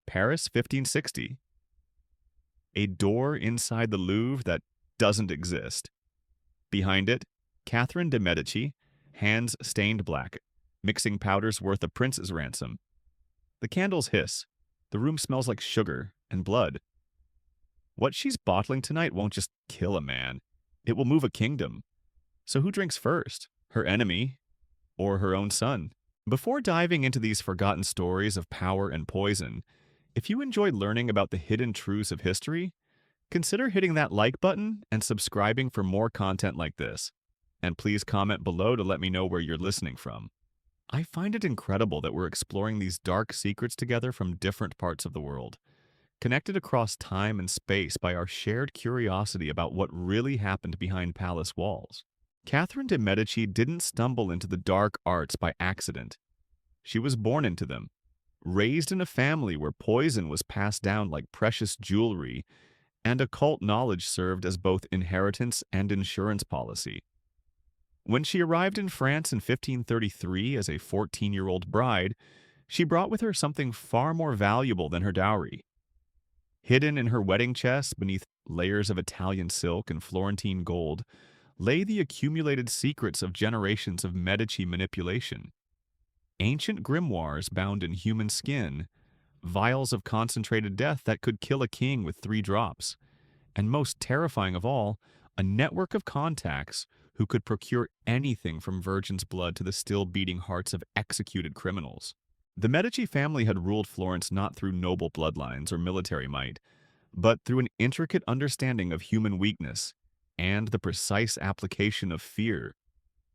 Paris, 1560. A door inside the Louvre that doesn't exist. Behind it, Catherine de Medici, hands stained black, mixing powders worth a prince's ransom. The candles hiss. The room smells like sugar and blood. What she's bottling tonight won't just kill a man. It will move a kingdom. So who drinks first? Her enemy or her own son? Before diving into these forgotten stories of power and poison, if you enjoy learning about the hidden truths of history, consider hitting that like button and subscribing for more content like this. And please comment below to let me know where you're listening from. I find it incredible that we're exploring these dark secrets together from different parts of the world, connected across time and space by our shared curiosity about what really happened behind palace walls. Catherine de Medici didn't stumble into the dark arts by accident. She was born into them, raised in a family where poison was passed down like precious jewelry, and occult knowledge served as both inheritance and insurance policy. When she arrived in France in 1533 as a 14-year-old bride, she brought with her something far more valuable than her dowry. Hidden in her wedding chest beneath layers of Italian silk and Florentine gold lay the accumulated secrets of generations of Medici manipulation. Ancient grimoires bound in human skin, vials of concentrated death that could kill a king with 3 drops, and most terrifying of all, a network of contacts who could procure anything from virgin's blood to the still-beating hearts of executed criminals. The Medici family had ruled Florence not through noble bloodlines or military might, but through an intricate understanding of human weakness and the precise application of fear.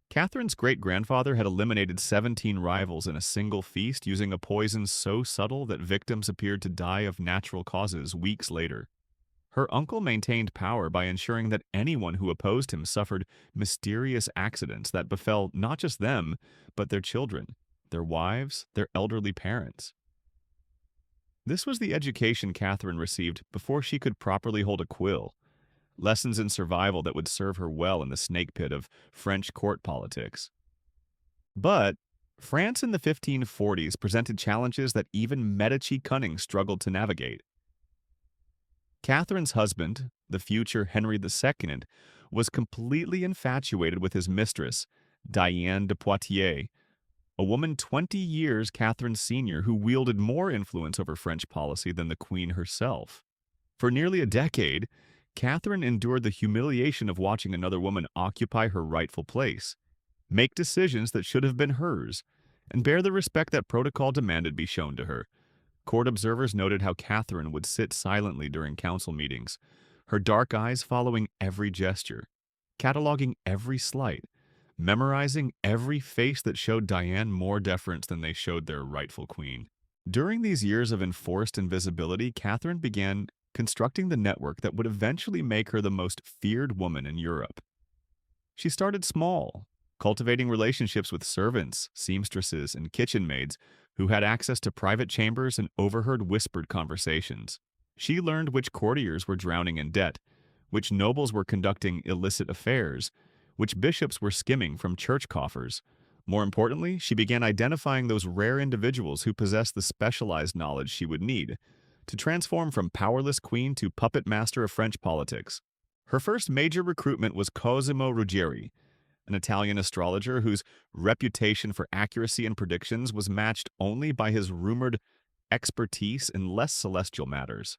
Catherine's great-grandfather had eliminated 17 rivals in a single feast using a poison so subtle that victims appeared to die of natural causes weeks later. Her uncle maintained power by ensuring that anyone who opposed him suffered mysterious accidents that befell not just them, but their children, their wives, their elderly parents. This was the education Catherine received before she could properly hold a quill, lessons in survival that would serve her well in the snake pit of French court politics. But France in the 1540s presented challenges that even Medici cunning struggled to navigate. Catherine's husband, the future Henry II, was completely infatuated with his mistress, Diane de Poitiers, a woman 20 years Catherine's senior who wielded more influence over French policy than the Queen herself. For nearly a decade, Catherine endured the humiliation of watching another woman occupy her rightful place, make decisions that should have been hers, and bear the respect that protocol demanded be shown to her. Court observers noted how Catherine would sit silently during council meetings, her dark eyes following every gesture, cataloging every slight, memorizing every face that showed Diane more deference than they showed their rightful queen. During these years of enforced invisibility, Catherine began constructing the network that would eventually make her the most feared woman in Europe. She started small, cultivating relationships with servants, seamstresses, and kitchen maids who had access to private chambers and overheard whispered conversations. She learned which courtiers were drowning in debt, which nobles were conducting illicit affairs, which bishops were skimming from church coffers. More importantly, she began identifying those rare individuals who possessed the specialized knowledge she would need to transform from powerless queen to puppet master of French politics. Her first major recruitment was Cosimo Ruggieri, an Italian astrologer whose reputation for accuracy and predictions was matched only by his rumored expertise in less celestial matters.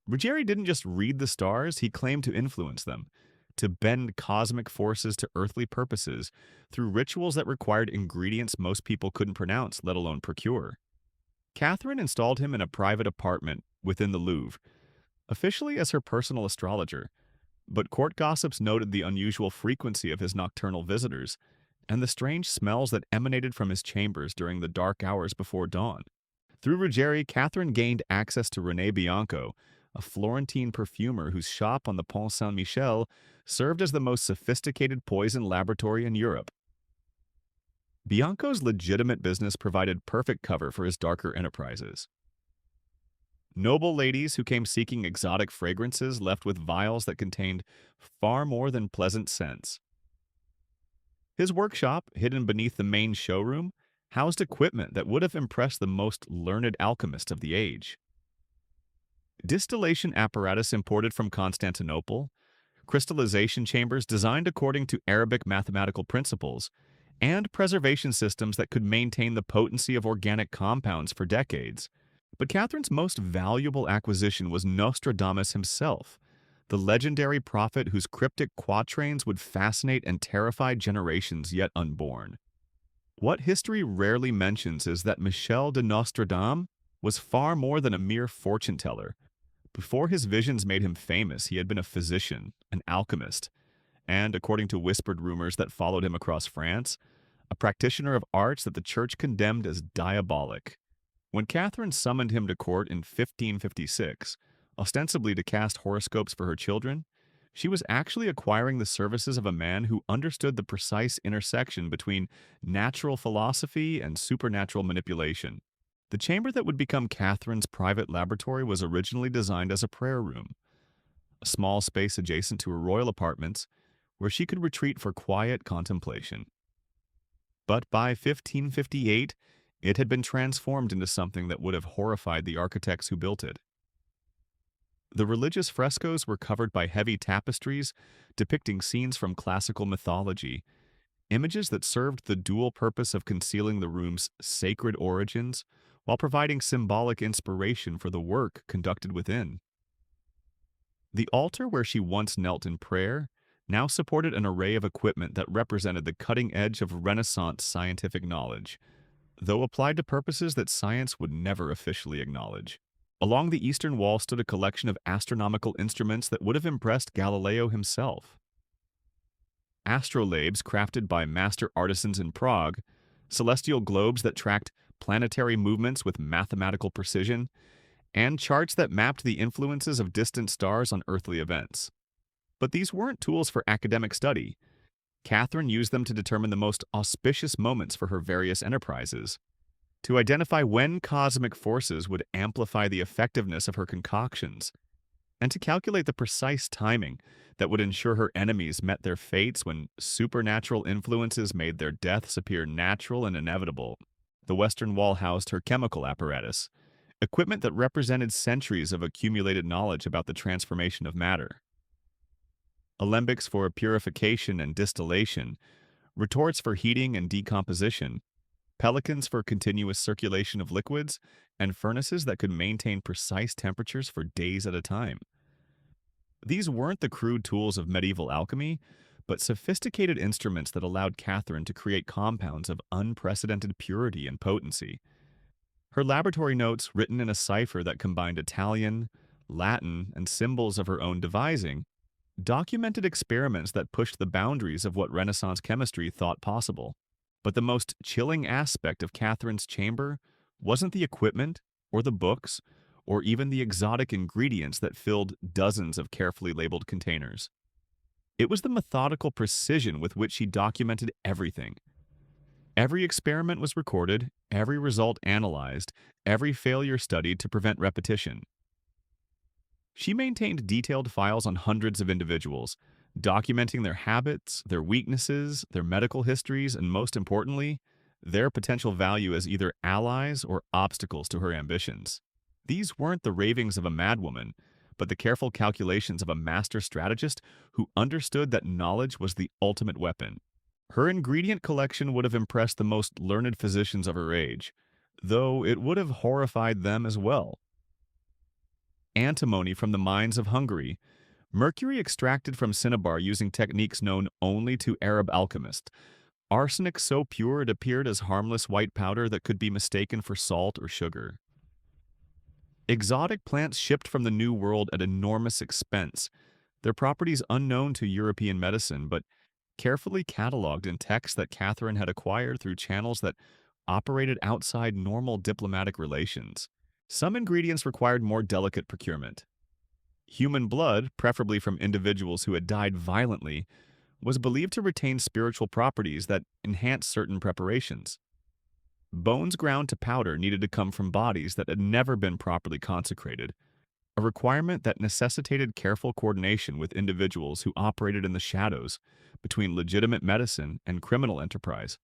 Ruggieri didn't just read the stars, he claimed to influence them, to bend cosmic forces to earthly purposes through rituals that required ingredients most people couldn't pronounce, let alone procure. Catherine installed him in a private apartment within the Louvre, officially as her personal astrologer, but court gossips noted the unusual frequency of his nocturnal visitors and the strange smells that emanated from his chambers during the dark hours before dawn. Through Ruggieri, Catherine gained access to René Bianco, a Florentine perfumer whose shop on the Pont Saint-Michel served as the most sophisticated poison laboratory in Europe. Bianco's legitimate business provided perfect cover for his darker enterprises. Noble ladies who came seeking exotic fragrances left with vials that contained far more than pleasant scents. His workshop, hidden beneath the main showroom, housed equipment that would have impressed the most learned alchemists of the age. Distillation apparatus imported from Constantinople, crystallization chambers designed according to Arabic mathematical principles, and preservation systems that could maintain the potency of organic compounds for decades. But Catherine's most valuable acquisition was Nostradamus himself, the legendary prophet whose cryptic quatrains would fascinate and terrify generations yet unborn. What history rarely mentions is that Michel de Nostradamus was far more than a mere fortune teller. Before his visions made him famous, he had been a physician, an alchemist, and, according to whispered rumors that followed him across France, a practitioner of arts that the church condemned as diabolic. When Catherine summoned him to court in 1556, ostensibly to cast horoscopes for her children, she was actually acquiring the services of a man who understood the precise intersection between natural philosophy and supernatural manipulation. The chamber that would become Catherine's private laboratory was originally designed as a prayer room, a small space adjacent to her royal apartments where she could retreat for quiet contemplation. But by 1558, it had been transformed into something that would have horrified the architects who built it. The religious frescoes were covered by heavy tapestries depicting scenes from classical mythology, images that served the dual purpose of concealing the room's sacred origins while providing symbolic inspiration for the work conducted within. The altar where she once knelt in prayer now supported an array of equipment that represented the cutting edge of Renaissance scientific knowledge, though applied to purposes that science would never officially acknowledge. Along the eastern wall stood a collection of astronomical instruments that would have impressed Galileo himself. Astrolabes crafted by master artisans in Prague, celestial globes that tracked planetary movements with mathematical precision, and charts that mapped the influences of distant stars on earthly events. But these weren't tools for academic study. Catherine used them to determine the most auspicious moments for her various enterprises, to identify when cosmic forces would amplify the effectiveness of her concoctions, and to calculate the precise timing that would ensure her enemies met their fates when supernatural influences made their deaths appear natural and inevitable. The western wall housed her chemical apparatus, equipment that represented centuries of accumulated knowledge about the transformation of matter. Alembics for purification and distillation, retorts for heating and decomposition, pelicans for continuous circulation of liquids, and furnaces that could maintain precise temperatures for days at a time. These weren't the crude tools of medieval alchemy, but sophisticated instruments that allowed Catherine to create compounds of unprecedented purity and potency. Her laboratory notes, written in a cipher that combined Italian, Latin, and symbols of her own devising, documented experiments that pushed the boundaries of what Renaissance chemistry thought possible. But the most chilling aspect of Catherine's chamber wasn't the equipment, or the books, or even the exotic ingredients that filled dozens of carefully labeled containers. It was the methodical precision with which she documented everything. Every experiment was recorded, every result analyzed, every failure studied to prevent repetition. She maintained detailed files on hundreds of individuals, documenting their habits, their weaknesses, their medical histories, and most importantly, their potential value as either allies or obstacles to her ambitions. These weren't the ravings of a madwoman, but the careful calculations of a master strategist who understood that knowledge was the ultimate weapon. Her ingredient collection would have impressed the most learned physicians of her age, though it would have horrified them as well. Antimony from the mines of Hungary, mercury extracted from cinnabar using techniques known only to Arab alchemists, arsenic so pure it appeared as harmless white powder that could be mistaken for salt or sugar. Exotic plants shipped from the New World at enormous expense, their properties unknown to European medicine, but carefully cataloged in texts that Catherine had acquired through channels that operated outside normal diplomatic relations. Some ingredients required more delicate procurement. Human blood, preferably from individuals who had died violently, was believed to retain spiritual properties that enhanced certain preparations. Bones ground to powder needed to come from bodies that had never been properly consecrated, a requirement that necessitated careful coordination with individuals who operated in the shadows between legitimate medicine and criminal enterprise.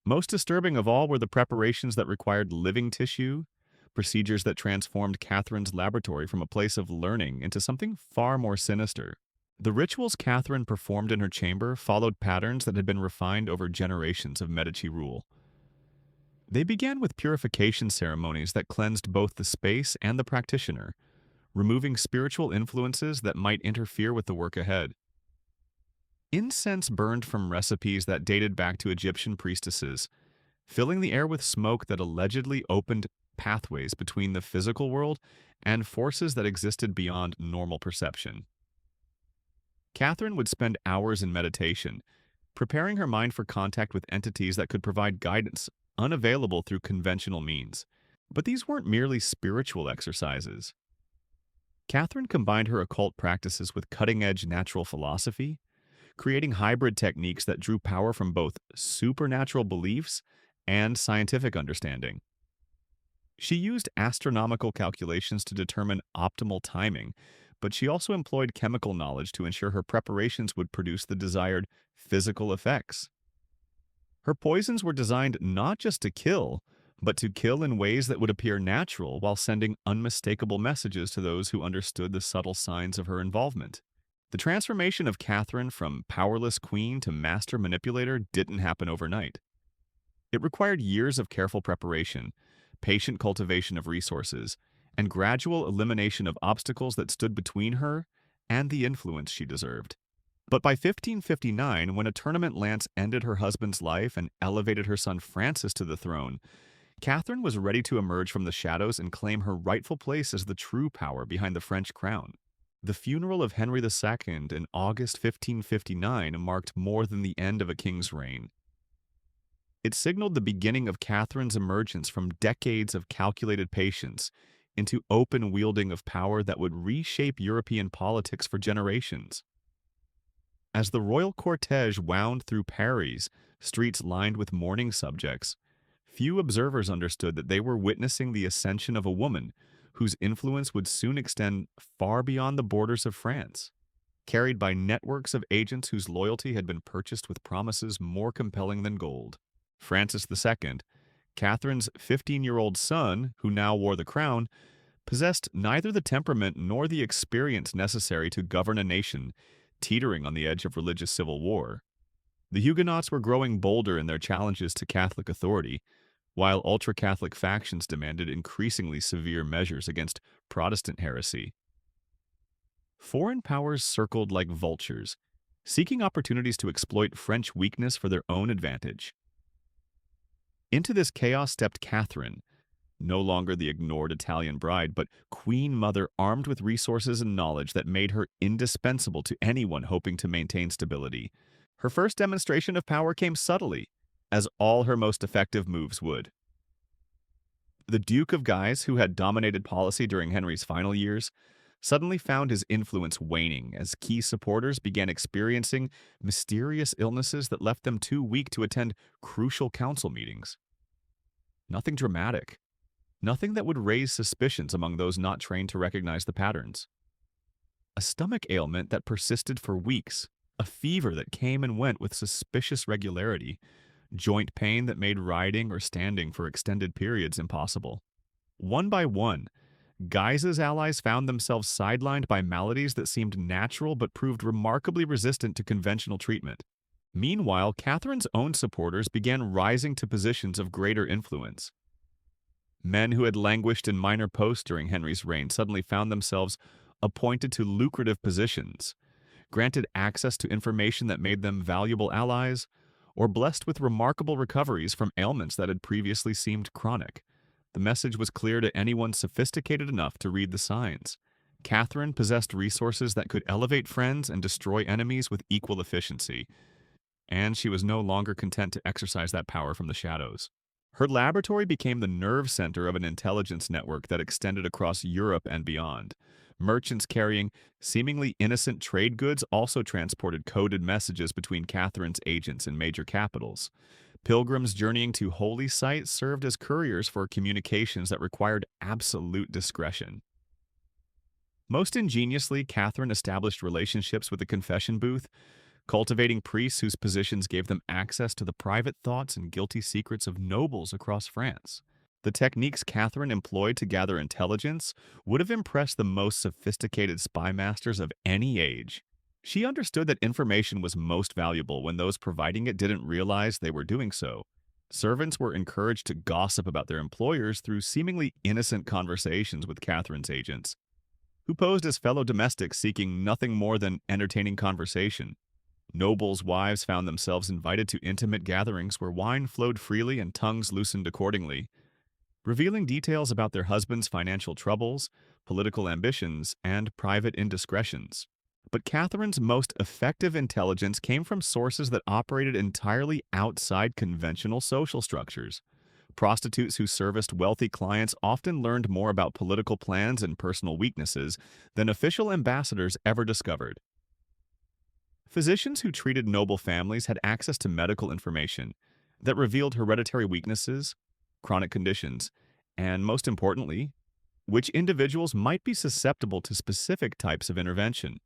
Most disturbing of all were the preparations that required living tissue, procedures that transformed Catherine's laboratory from a place of learning into something far more sinister. The rituals Catherine performed in her chamber followed patterns that had been refined over generations of Medici rule. They began with purification ceremonies that cleansed both the space and the practitioner, removing spiritual influences that might interfere with the work ahead. Incense burned from recipes that dated back to Egyptian priestesses, filling the air with smoke that allegedly opened pathways between the physical world and forces that existed beyond normal perception. Catherine would spend hours in meditation, preparing her mind for contact with entities that could provide guidance unavailable through conventional means. But these weren't merely spiritual exercises. Catherine combined her occult practices with cutting-edge natural philosophy, creating hybrid techniques that drew power from both supernatural beliefs and scientific understanding. She used astronomical calculations to determine optimal timing, but she also employed chemical knowledge to ensure her preparations would produce the desired physical effects. Her poisons were designed not just to kill, but to kill in ways that would appear natural while sending unmistakable messages to those who understood the subtle signs of her involvement. The transformation of Catherine from powerless queen to master manipulator didn't happen overnight. It required years of careful preparation, patient cultivation of resources, and gradual elimination of obstacles that stood between her and the influence she deserved. But by 1559, when a tournament lance ended her husband's life and elevated her son Francis to the throne, Catherine was ready to emerge from the shadows and claim her rightful place as the true power behind the French crown. The funeral of Henry II in August 1559 marked more than the end of a king's reign. It signaled the beginning of Catherine's emergence from decades of calculated patience into open wielding of power that would reshape European politics for generations. As the royal cortege wound through Paris, streets lined with mourning subjects, few observers understood that they were witnessing the ascension of a woman whose influence would soon extend far beyond the borders of France, carried by networks of agents whose loyalty had been purchased with promises more compelling than gold. Francis II, Catherine's 15-year-old son, who now wore the crown, possessed neither the temperament nor the experience necessary to govern a nation teetering on the edge of religious civil war. The Huguenots were growing bolder in their challenges to Catholic authority, while ultra-Catholic factions demanded increasingly severe measures against Protestant heresy. Foreign powers circled like vultures, seeking opportunities to exploit French weakness for their own advantage. Into this chaos stepped Catherine, no longer the ignored Italian bride, but queen mother armed with resources and knowledge that made her indispensable to anyone hoping to maintain stability. Her first demonstration of power came subtly, as all her most effective moves would. The Duke of Guise, who had dominated policy during Henry's final years, suddenly found his influence waning as key supporters began experiencing mysterious illnesses that left them too weak to attend crucial council meetings. Nothing dramatic. Nothing that would raise suspicions among those not trained to recognize the patterns. A stomach ailment that persisted for weeks, a fever that came and went with suspicious regularity, joint pain that made riding or standing for extended periods impossible. One by one, Guise's allies found themselves sidelined by maladies that seemed natural but proved remarkably resistant to conventional treatment. Meanwhile, Catherine's own supporters began rising to positions of greater influence. Men who had languished in minor posts during Henry's reign suddenly found themselves appointed to lucrative positions, granted access to information that made them valuable allies, or blessed with remarkable recoveries from ailments that had previously seemed chronic. The message was clear to anyone sophisticated enough to read the signs. Catherine possessed resources that could elevate friends and destroy enemies with equal efficiency, and she was no longer content to exercise that power from the shadows. Her laboratory became the nerve center of an intelligence network that extended across Europe and beyond. Merchants carrying seemingly innocent trade goods also transported coded messages between Catherine's agents in major capitals. Pilgrims journeying to holy sites served as couriers for communications that required absolute discretion. Most ingeniously, Catherine established relationships with the confession booth, cultivating priests whose positions gave them access to the private thoughts and guilty secrets of nobles across France. The techniques Catherine employed to gather intelligence would have impressed the most sophisticated spy masters of any age. She understood that information was most valuable when those providing it didn't realize they were doing so. Servants were encouraged to gossip about their employers through seemingly innocent conversations with Catherine's agents, who posed as fellow domestics seeking nothing more than entertaining conversation. Nobles' wives found themselves invited to intimate gatherings where wine flowed freely and tongues loosened accordingly, revealing details about their husbands' financial troubles, political ambitions, and private indiscretions. But Catherine's most effective intelligence came from sources that operated entirely outside conventional social structures. Prostitutes who serviced wealthy clients often learned more about political plans and personal weaknesses than official ambassadors ever discovered. Physicians who treated noble families had access to medical information that revealed hereditary weaknesses, chronic conditions, and most importantly, which individuals might be susceptible to specific types of intervention.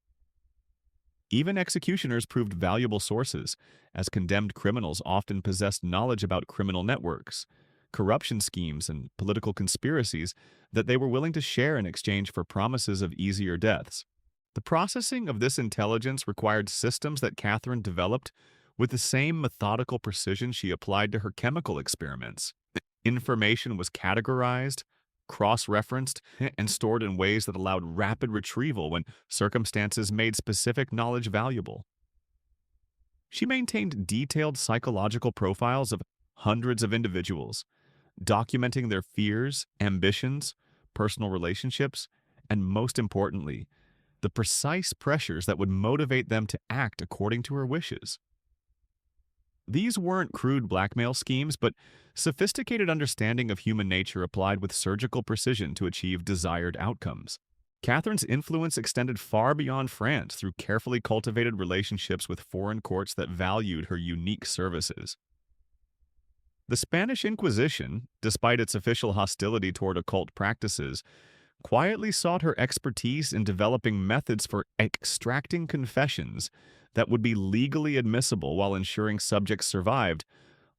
Even executioners proved valuable sources, as condemned criminals often possessed knowledge about criminal networks, corruption schemes, and political conspiracies that they were willing to share in exchange for promises of easier deaths. The processing of this intelligence required systems that Catherine developed with the same methodical precision she applied to her chemical experiments. Information was categorized, cross-referenced, and stored in ways that allowed rapid retrieval when circumstances made specific knowledge valuable. She maintained detailed psychological profiles of hundreds of individuals, documenting their fears, ambitions, personal relationships, and most importantly, the precise pressures that would motivate them to act according to her wishes. These weren't crude blackmail schemes, but sophisticated understanding of human nature applied with surgical precision to achieve desired outcomes. Catherine's influence extended far beyond France through carefully cultivated relationships with foreign courts that valued her unique services. The Spanish Inquisition, despite its official hostility toward occult practices, quietly sought her expertise in developing methods for extracting confessions that would be legally admissible while ensuring subjects survived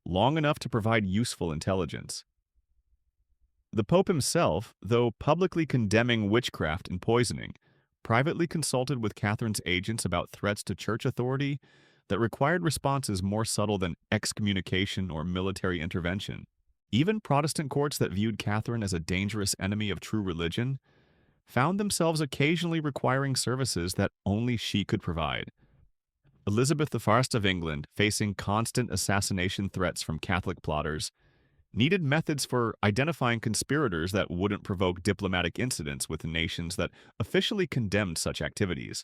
long enough to provide useful intelligence. The Pope himself, though publicly condemning witchcraft and poisoning, privately consulted with Catherine's agents about threats to church authority that required responses more subtle than excommunication or military intervention. Even Protestant courts that viewed Catherine as a dangerous enemy of true religion found themselves occasionally requiring services that only she could provide. Elizabeth I of England, facing constant assassination threats from Catholic plotters, needed methods for identifying conspirators that wouldn't provoke diplomatic incidents with nations that officially condemned such activities.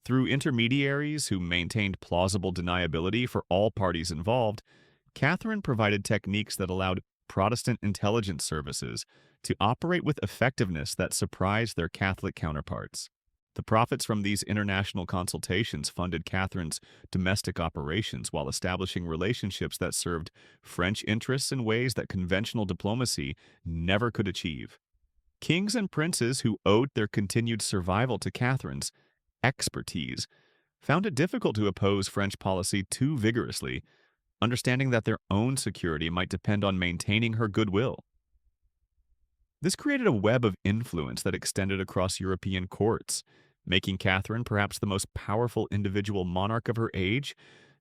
Through intermediaries who maintained plausible deniability for all parties involved, Catherine provided techniques that allowed Protestant intelligence services to operate with effectiveness that surprised their Catholic counterparts. The profits from these international consultations funded Catherine's domestic operations while establishing relationships that served French interests in ways that conventional diplomacy never could achieve. Kings and princes who owed their continued survival to Catherine's expertise found it difficult to oppose French policy too vigorously, understanding that their own security might depend on maintaining her goodwill. This created a web of influence that extended across European courts, making Catherine perhaps the most powerful individual monarch of her age,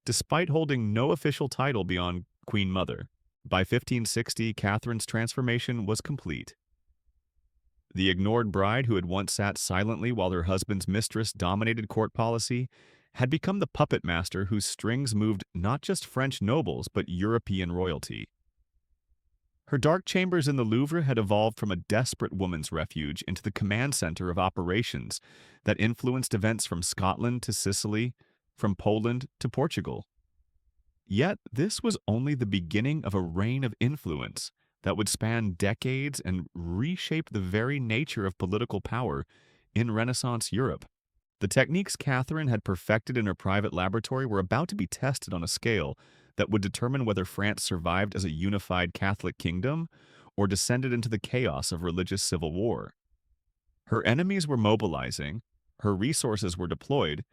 despite holding no official title beyond Queen Mother. By 1560, Catherine's transformation was complete. The ignored bride who had once sat silently while her husband's mistress dominated court policy had become the puppet master whose strings moved not just French nobles but European royalty. Her dark chambers in the Louvre had evolved from a desperate woman's refuge into the command center of operations that influenced events from Scotland to Sicily, from Poland to Portugal. Yet this was only the beginning of a reign of influence that would span decades and reshape the very nature of political power in Renaissance Europe. The techniques Catherine had perfected in her private laboratory were about to be tested on a scale that would determine whether France survived as a unified Catholic kingdom or descended into the chaos of religious civil war. Her enemies were mobilizing, her resources were deployed,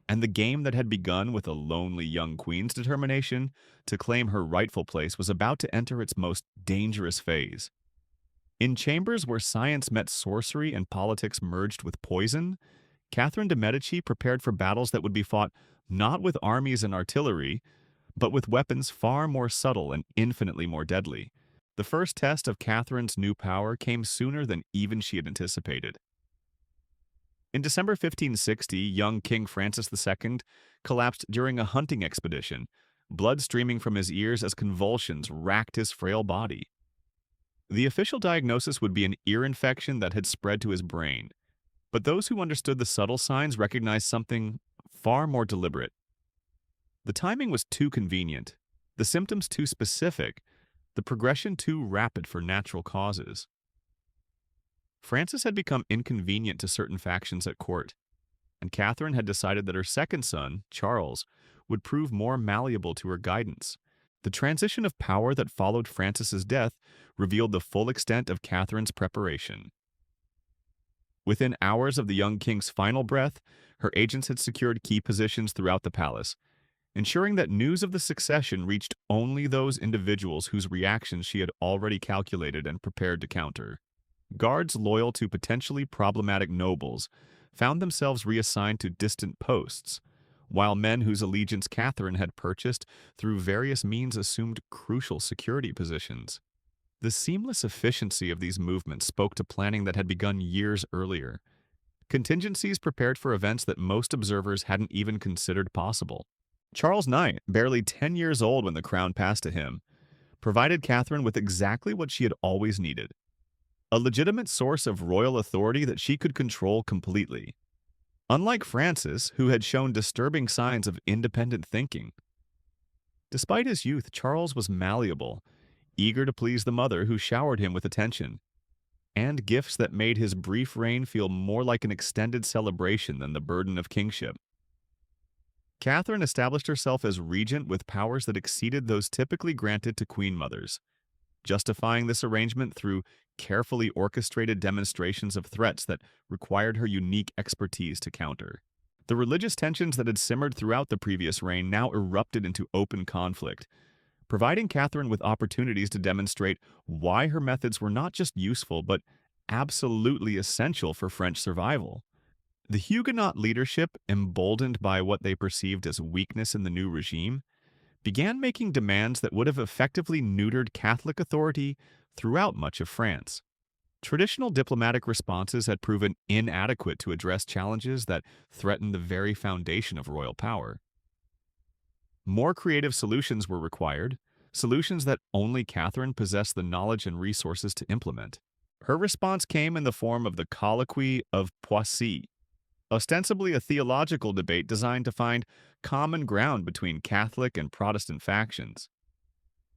And the game that had begun with a lonely young queen's determination to claim her rightful place was about to enter its most dangerous phase. In chambers where science met sorcery and politics merged with poison, Catherine de' Medici prepared for battles that would be fought not with armies and artillery, but with weapons far more subtle and infinitely more deadly. The first test of Catherine's new power came sooner than even she had anticipated. In December 1560, young King Francis II collapsed during a hunting expedition, blood streaming from his ears as convulsions racked his frail body. The official diagnosis would be an ear infection that had spread to his brain, but those who understood the subtle signs recognized something far more deliberate. The timing was too convenient, the symptoms too specific, the progression too rapid for natural causes. Francis had become inconvenient to certain factions at court, and Catherine had decided that her second son, Charles, would prove more malleable to her guidance. The transition of power that followed Francis's death revealed the full extent of Catherine's preparation. Within hours of the young king's final breath, her agents had secured key positions throughout the palace, ensuring that news of the succession reached only those individuals whose reactions she had already calculated and prepared to counter. Guards loyal to potentially problematic nobles found themselves reassigned to distant posts, while men whose allegiance Catherine had purchased through various means assumed crucial security positions. The seamless efficiency of these movements spoke to planning that had begun years earlier, contingencies prepared for events that most observers hadn't even considered possible. Charles IX, barely 10 years old when the crown passed to him, provided Catherine with exactly what she had always needed: a legitimate source of royal authority that she could control completely. Unlike Francis, who had shown disturbing signs of independent thinking. Despite his youth, Charles was malleable, eager to please the mother who showered him with attention, and gifts that made his brief reign feel more like an extended celebration than the burden of kingship. Catherine established herself as regent with powers that exceeded those typically granted to queen mothers, justifying this arrangement through carefully orchestrated demonstrations of threats that required her unique expertise to counter. The religious tensions that had simmered throughout the previous reign now erupted into open conflict, providing Catherine with opportunities to demonstrate why her methods were not just useful but absolutely essential for French survival. The Huguenot leadership, emboldened by what they perceived as weakness in the new regime, began making demands that would have effectively neutered Catholic authority throughout much of France. Traditional diplomatic responses had proven inadequate to address challenges that threatened the very foundation of royal power. More creative solutions were required, solutions that only Catherine possessed the knowledge and resources to implement. Her response came in the form of the Colloquy of Poissy, ostensibly a theological debate designed to find common ground between Catholic and Protestant factions.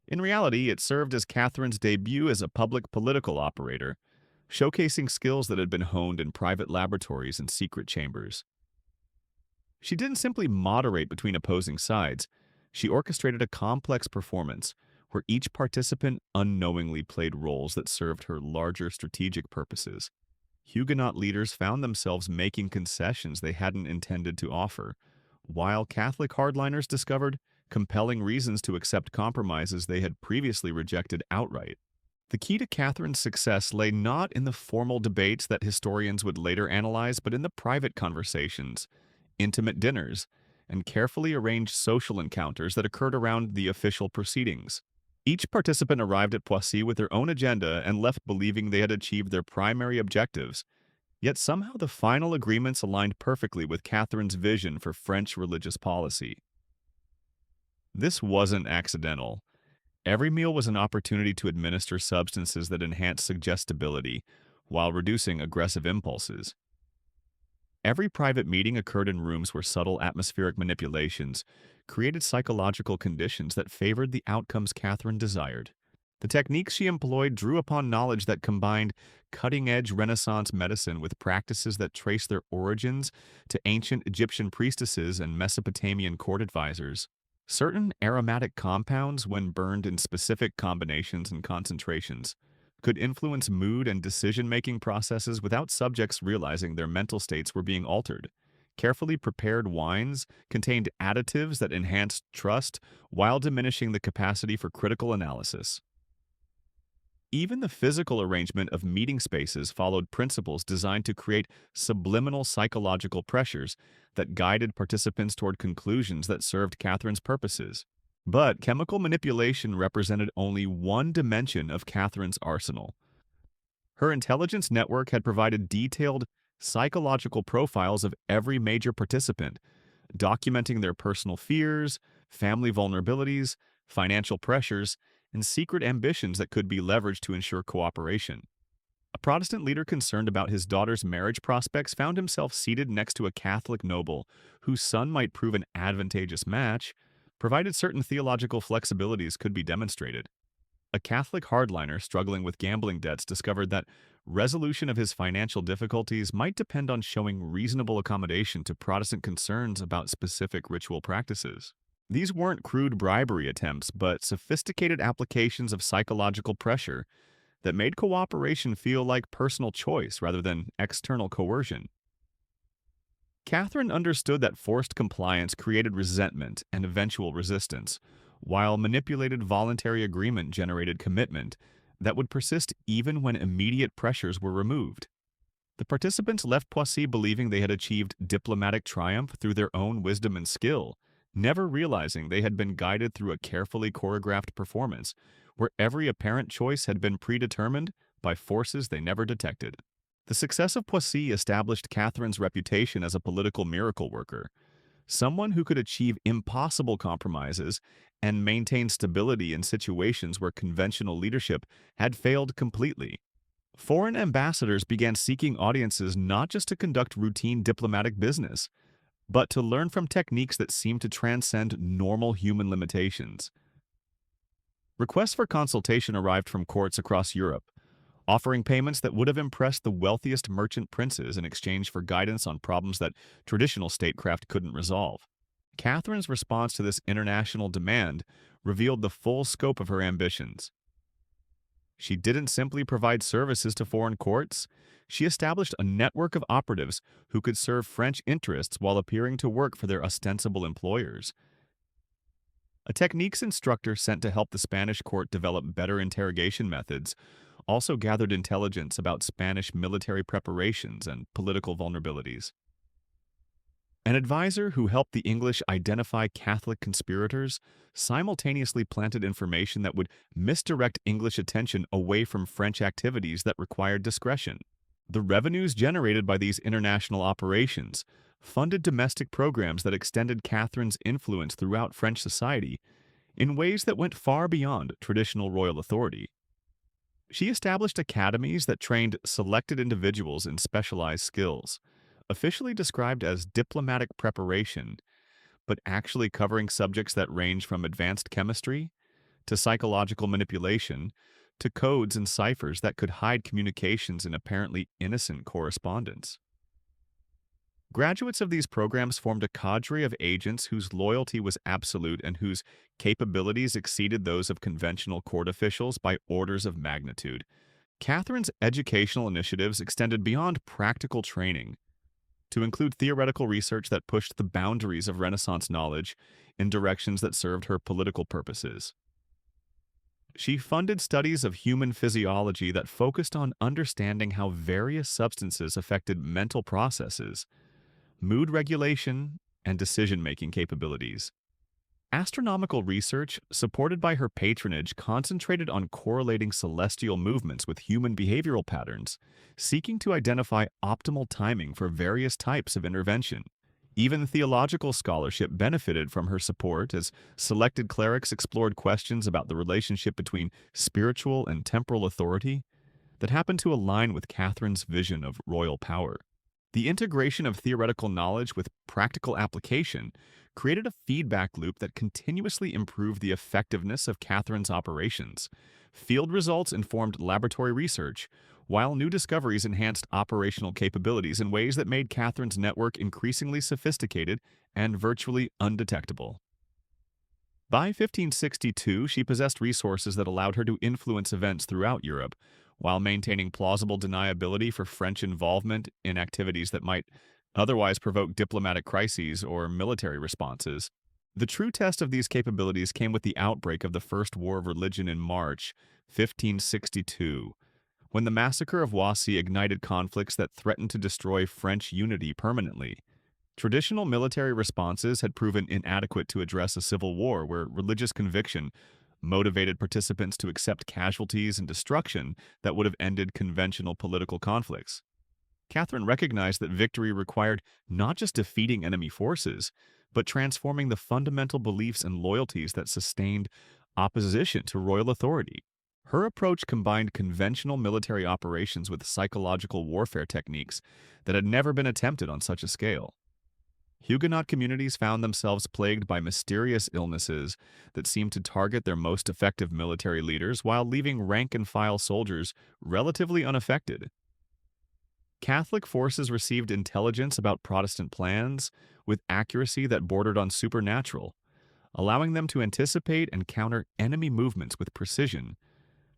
In reality, it served as Catherine's debut as a public political operator, showcasing skills that had been honed in private laboratories and secret chambers. She didn't simply moderate between opposing sides, she orchestrated a complex performance where each participant unknowingly played roles that served her larger strategic purposes. Huguenot leaders found themselves making concessions they hadn't intended to offer, while Catholic hardliners discovered compelling reasons to accept compromises they had previously rejected outright. The key to Catherine's success lay not in the formal debates that historians would later analyze, but in the private conversations, intimate dinners, and carefully arranged social encounters that occurred around the official proceedings. Each participant arrived at Poissy with their own agenda and left believing they had achieved their primary objectives, yet somehow the final agreements aligned perfectly with Catherine's vision for French religious policy. This wasn't accidental. Every meal was an opportunity to administer substances that enhanced suggestibility while reducing aggressive impulses. Every private meeting occurred in rooms where subtle atmospheric manipulations created psychological conditions that favored the outcomes Catherine desired. The techniques she employed drew upon knowledge that combined cutting-edge Renaissance medicine with practices that traced their origins to ancient Egyptian priestesses and Mesopotamian court advisors. Certain aromatic compounds, when burned in specific combinations and concentrations, could influence mood and decision-making processes without subjects realizing their mental states were being altered, Carefully prepared wines contained additives that enhanced trust while diminishing the capacity for critical analysis. Even the physical arrangement of meeting spaces followed principles designed to create subliminal psychological pressures that guided participants toward conclusions that served Catherine's purposes. But chemical manipulation represented only one dimension of Catherine's arsenal. Her intelligence network had provided detailed psychological profiles of every major participant, documenting their personal fears, family vulnerabilities, financial pressures, and secret ambitions that could be leveraged to ensure cooperation. A Protestant leader concerned about his daughter's marriage prospects found himself seated next to a Catholic noble whose son might prove an advantageous match, provided certain theological flexibilities could be demonstrated. A Catholic hardliner struggling with gambling debts discovered that resolution of his financial difficulties might depend on showing reasonable accommodation to Protestant concerns about specific ritual practices. These weren't crude bribery attempts, but sophisticated applications of psychological pressure that made cooperation feel like personal choice rather than external coercion. Catherine understood that forced compliance created resentment and eventual resistance, while manipulated voluntary agreement generated commitment that would persist even when immediate pressures were removed. The participants left Poissy believing they had achieved diplomatic triumph through their own wisdom and skill, never realizing they had been guided through a carefully choreographed performance where every apparent choice had been predetermined by forces they never detected. The success of Poissy established Catherine's reputation as a political miracle worker, someone who could achieve impossible compromises and maintain stability in situations where conventional leadership had failed completely. Foreign ambassadors began seeking audiences not just to conduct routine diplomatic business, but to learn from techniques that seemed to transcend normal human limitations. Requests for consultation arrived from courts across Europe, offering payments that would have impressed the wealthiest merchant princes in exchange for guidance on problems that traditional statecraft couldn't resolve. Catherine's response to this international demand revealed the full scope of her ambitions. She didn't simply provide services to foreign courts, she established a network of operatives who could serve French interests while appearing to work for their ostensible employers. A techniques instructor sent to help the Spanish court develop better interrogation methods also gathered intelligence about Spanish military preparations and political vulnerabilities. An advisor who helped the English identify Catholic conspirators simultaneously planted information that would misdirect English attention away from French activities that required discretion. The revenues generated by these international operations funded domestic programs that extended Catherine's influence throughout French society in ways that went far beyond traditional royal authority. She established academies that trained selected individuals in specialized skills, officially described as diplomatic preparation, but actually covering subjects that range from advanced chemistry to psychological manipulation to codes and ciphers that could hide communications in apparently innocent correspondence. Graduates of these programs formed a cadre of agents whose loyalty was absolute and whose capabilities exceeded those of conventional court officials by orders of magnitude. Catherine's educational initiatives extended beyond practical training to include theoretical research that pushed the boundaries of Renaissance knowledge in directions that served her political purposes. She funded studies of human physiology that focused on understanding how various substances affected mental processes, mood regulation, and decision-making capabilities. Astronomical research, supported by her patronage, concentrated on correlating celestial movements with human behavioral patterns, seeking to identify optimal timing for various types of intervention. Even theological scholarship benefited from her support as selected clerics explored questions about the relationship between spiritual and temporal authority that happened to align with Catherine's vision of royal power. The integration of theoretical knowledge with practical application created a feedback loop that continuously improved the effectiveness of Catherine's operations. Field results informed laboratory research, while new discoveries enhanced operational capabilities in ways that made Catherine's network increasingly sophisticated and virtually undetectable. By 1562, she possessed resources that allowed her to influence events throughout Europe, while maintaining plausible deniability for French involvement in activities that might otherwise provoke diplomatic crises or military responses. The true test of these capabilities came with the outbreak of the First War of Religion in March 1562, when the massacre of Wassy ignited conflicts that threatened to destroy French unity permanently. Traditional military responses had proven inadequate to address a civil war where religious conviction motivated participants to accept casualties and destruction that would have ended conventional political conflicts. Catherine recognized that victory required not just defeating enemy forces, but transforming the fundamental beliefs and loyalties that sustained opposition to royal authority. Her approach combined conventional military operations with psychological warfare techniques that had never been attempted on such a scale. Huguenot communities found themselves plagued by mysterious illnesses that seemed to target their most effective military leaders while leaving rank-and-file soldiers relatively unaffected. Catholic forces received intelligence about Protestant plans with accuracy that bordered on supernatural, allowing them to anticipate and counter enemy movements with precision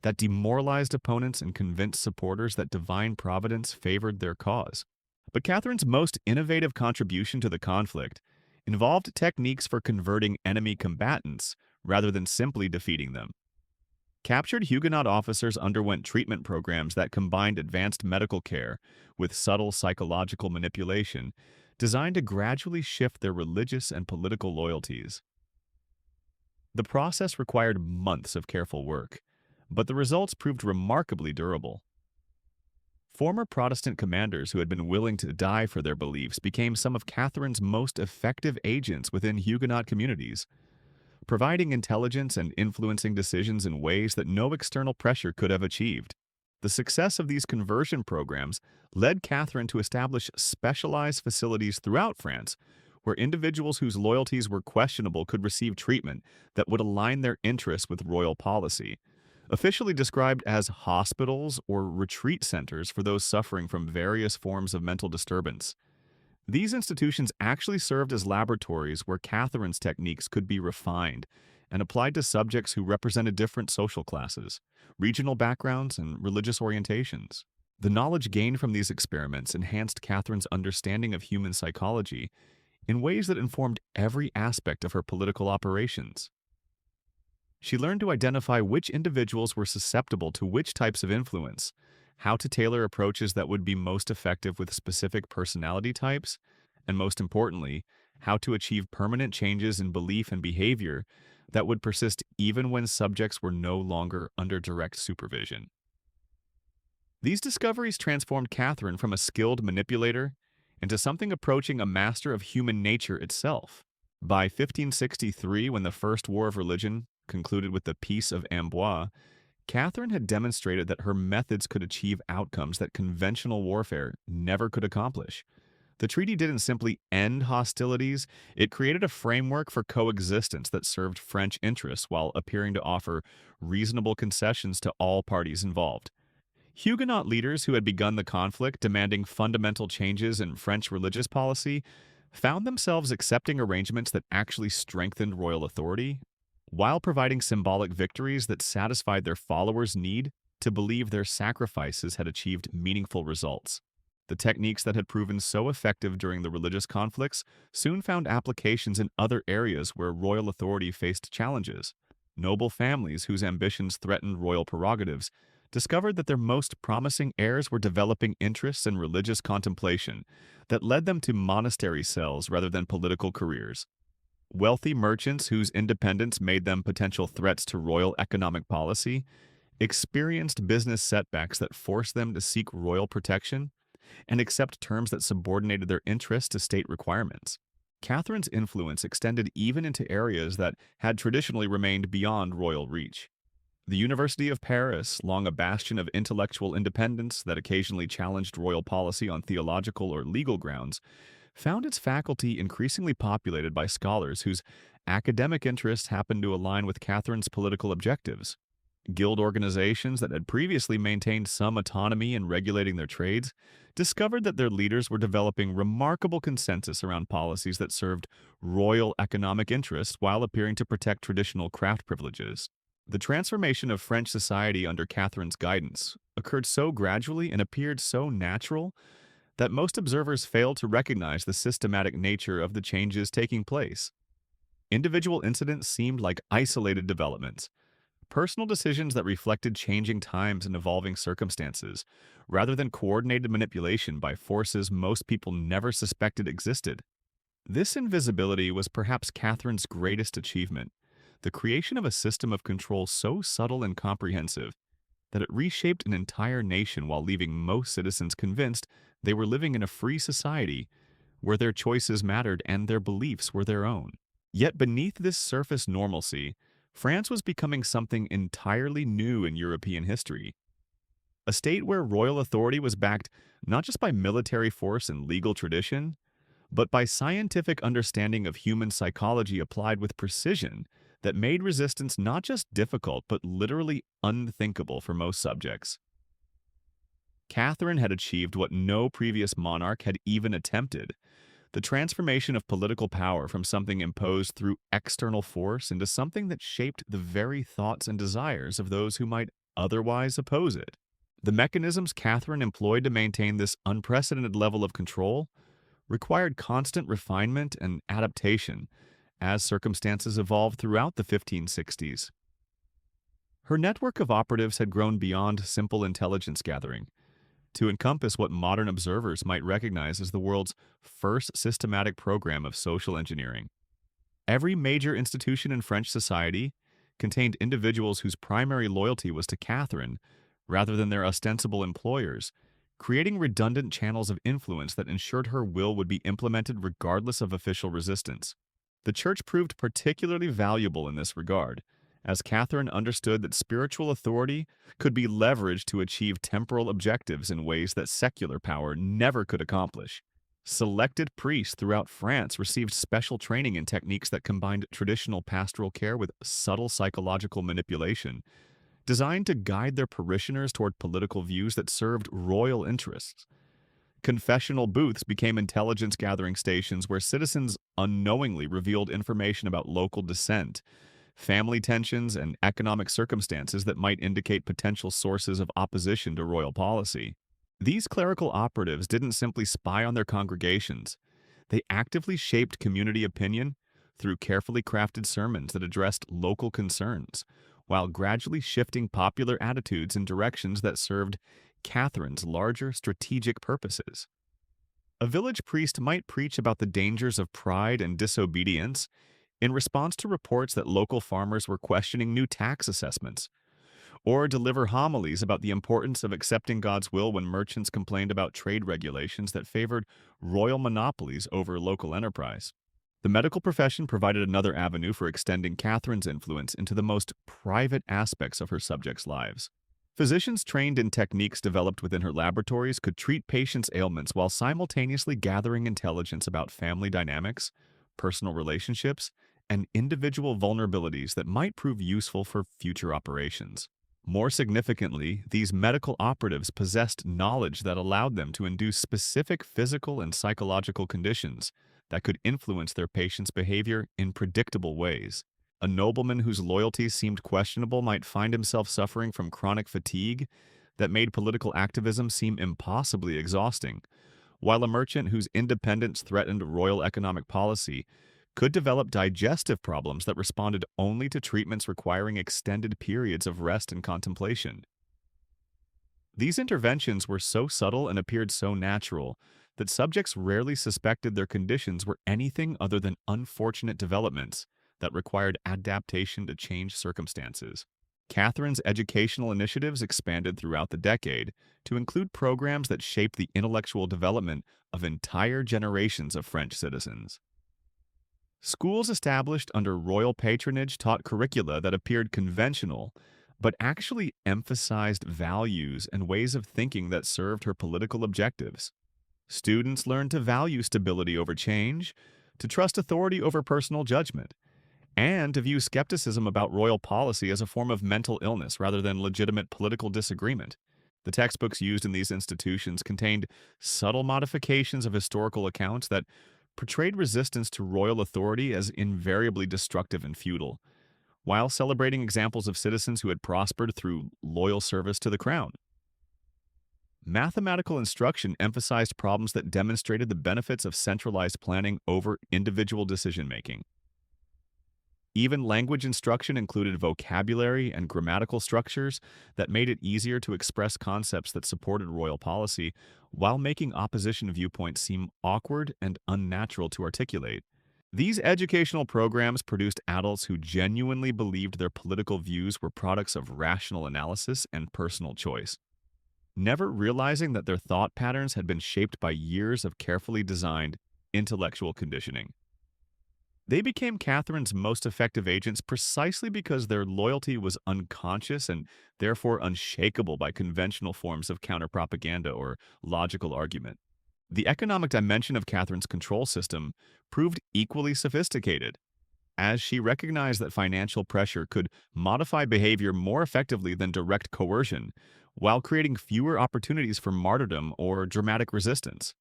that demoralized opponents and convinced supporters that divine providence favored their cause. But Catherine's most innovative contribution to the conflict involved techniques for converting enemy combatants rather than simply defeating them. Captured Huguenot officers underwent treatment programs that combined advanced medical care with subtle psychological manipulation, designed to gradually shift their religious and political loyalties. The process required months of careful work, but the results proved remarkably durable. Former Protestant commanders who had been willing to die for their beliefs became some of Catherine's most effective agents within Huguenot communities, providing intelligence and influencing decisions in ways that no external pressure could have achieved. The success of these conversion programs led Catherine to establish specialized facilities throughout France, where individuals whose loyalties were questionable could receive treatment that would align their interests with royal policy. Officially described as hospitals or retreat centers for those suffering from various forms of mental disturbance. These institutions actually served as laboratories where Catherine's techniques could be refined and applied to subjects who represented different social classes, regional backgrounds, and religious orientations. The knowledge gained from these experiments enhanced Catherine's understanding of human psychology in ways that informed every aspect of her political operations. She learned to identify which individuals were susceptible to which types of influence, how to tailor approaches that would be most effective with specific personality types, and most importantly, how to achieve permanent changes in belief and behavior that would persist even when subjects were no longer under direct supervision. These discoveries transformed Catherine from a skilled manipulator into something approaching a master of human nature itself. By 1563, when the First War of Religion concluded with the Peace of Amboise, Catherine had demonstrated that her methods could achieve outcomes that conventional warfare never could accomplish. The treaty didn't simply end hostilities, it created a framework for coexistence that served French interests while appearing to offer reasonable concessions to all parties involved. Huguenot leaders who had begun the conflict demanding fundamental changes in French religious policy found themselves accepting arrangements that actually strengthened royal authority, while providing symbolic victories that satisfied their followers' need to believe their sacrifices had achieved meaningful results. The techniques that had proven so effective during the religious conflicts soon found applications in other areas where royal authority faced challenges. Noble families whose ambitions threatened royal prerogatives discovered that their most promising heirs were developing interests in religious contemplation that led them to monastery cells rather than political careers. Wealthy merchants whose independence made them potential threats to royal economic policy experienced business setbacks that forced them to seek royal protection and accept terms that subordinated their interests to state requirements. Catherine's influence extended even into areas that had traditionally remained beyond royal reach. The University of Paris, long a bastion of intellectual independence that occasionally challenged royal policy on theological or legal grounds, found its faculty increasingly populated by scholars whose academic interests happened to align with Catherine's political objectives. Guild organizations that had previously maintained some autonomy in regulating their trades discovered that their leaders were developing remarkable consensus around policies that served royal economic interests while appearing to protect traditional craft privileges. The transformation of French society under Catherine's guidance occurred so gradually and appeared so natural that most observers fail to recognize the systematic nature of the changes taking place. Individual incidents seemed like isolated developments, personal decisions that reflected changing times and evolving circumstances, rather than coordinated manipulation by forces most people never suspected existed. This invisibility was perhaps Catherine's greatest achievement, the creation of a system of control so subtle and comprehensive that it reshaped an entire nation while leaving most citizens convinced they were living in a free society where their choices mattered and their beliefs were their own. Yet beneath this surface normalcy, France was becoming something entirely new in European history. A state where royal authority was backed not just by military force and legal tradition, but by scientific understanding of human psychology applied with precision that made resistance not just difficult but literally unthinkable for most subjects. Catherine had achieved what no previous monarch had even attempted: the transformation of political power from something imposed through external force into something that shaped the very thoughts and desires of those who might otherwise oppose it. The mechanisms Catherine employed to maintain this unprecedented level of control required constant refinement and adaptation as circumstances evolved throughout the 1560s. Her network of operatives had grown beyond simple intelligence gathering to encompass what modern observers might recognize as the world's first systematic program of social engineering. Every major institution in French society contained individuals whose primary loyalty was to Catherine rather than their ostensible employers, creating redundant channels of influence that ensured her will would be implemented regardless of official resistance. The Church proved particularly valuable in this regard, as Catherine understood that spiritual authority could be leveraged to achieve temporal objectives in ways that secular power never could accomplish. Selected priests throughout France received special training in techniques that combined traditional pastoral care with subtle psychological manipulation, designed to guide their parishioners toward political views that served royal interests. Confessional booths became intelligence-gathering stations where citizens unknowingly revealed information about local dissent, family tensions, and economic circumstances that might indicate potential sources of opposition to royal policy. These clerical operatives didn't simply spy on their congregations. They actively shaped community opinion through carefully crafted sermons that addressed local concerns, while gradually shifting popular attitudes in directions that served Catherine's larger strategic purposes. A village priest might preach about the dangers of pride and disobedience in response to reports that local farmers were questioning new tax assessments, or deliver homilies about the importance of accepting God's will when merchants complained about trade regulations that favored royal monopolies over local enterprise. The medical profession provided another avenue for extending Catherine's influence into the most private aspects of her subjects' lives. Physicians trained in techniques developed within her laboratories could treat patients' ailments while simultaneously gathering intelligence about family dynamics, personal relationships, and individual vulnerabilities that might prove useful for future operations. More significantly, these medical operatives possessed knowledge that allowed them to induce specific physical and psychological conditions that could influence their patients' behavior in predictable ways. A nobleman whose loyalties seemed questionable might find himself suffering from chronic fatigue that made political activism seem impossibly exhausting, while a merchant whose independence threatened royal economic policy could develop digestive problems that responded only to treatments requiring extended periods of rest and contemplation. These interventions were so subtle and appeared so natural that subjects rarely suspected their conditions were anything other than unfortunate developments that required adaptation to changed circumstances. Catherine's educational initiatives expanded throughout the decade to include programs that shaped the intellectual development of entire generations of French citizens. Schools established under royal patronage taught curricula that appeared conventional, but actually emphasized values and ways of thinking that served her political objectives. Students learned to value stability over change, to trust authority over personal judgment, and to view skepticism about royal policy as a form of mental illness rather than legitimate political disagreement. The textbooks used in these institutions contained subtle modifications of historical accounts that portrayed resistance to royal authority as invariably destructive and futile, while celebrating examples of citizens who had prospered through loyal service to the crown. Mathematical instruction emphasized problems that demonstrated the benefits of centralized planning over individual decision-making. Even language instruction included vocabulary and grammatical structures that made it easier to express concepts that supported royal policy while making opposition viewpoints seem awkward and unnatural to articulate. These educational programs produced adults who genuinely believed their political views were products of rational analysis and personal choice, never realizing that their thought patterns had been shaped by years of carefully designed intellectual conditioning. They became Catherine's most effective agents precisely because their loyalty was unconscious and therefore unshakable by conventional forms of counterpropaganda or logical argument. The economic dimension of Catherine's control system proved equally sophisticated, as she recognized that financial pressure could modify behavior more effectively than direct coercion, while creating fewer opportunities for martyrdom or dramatic resistance.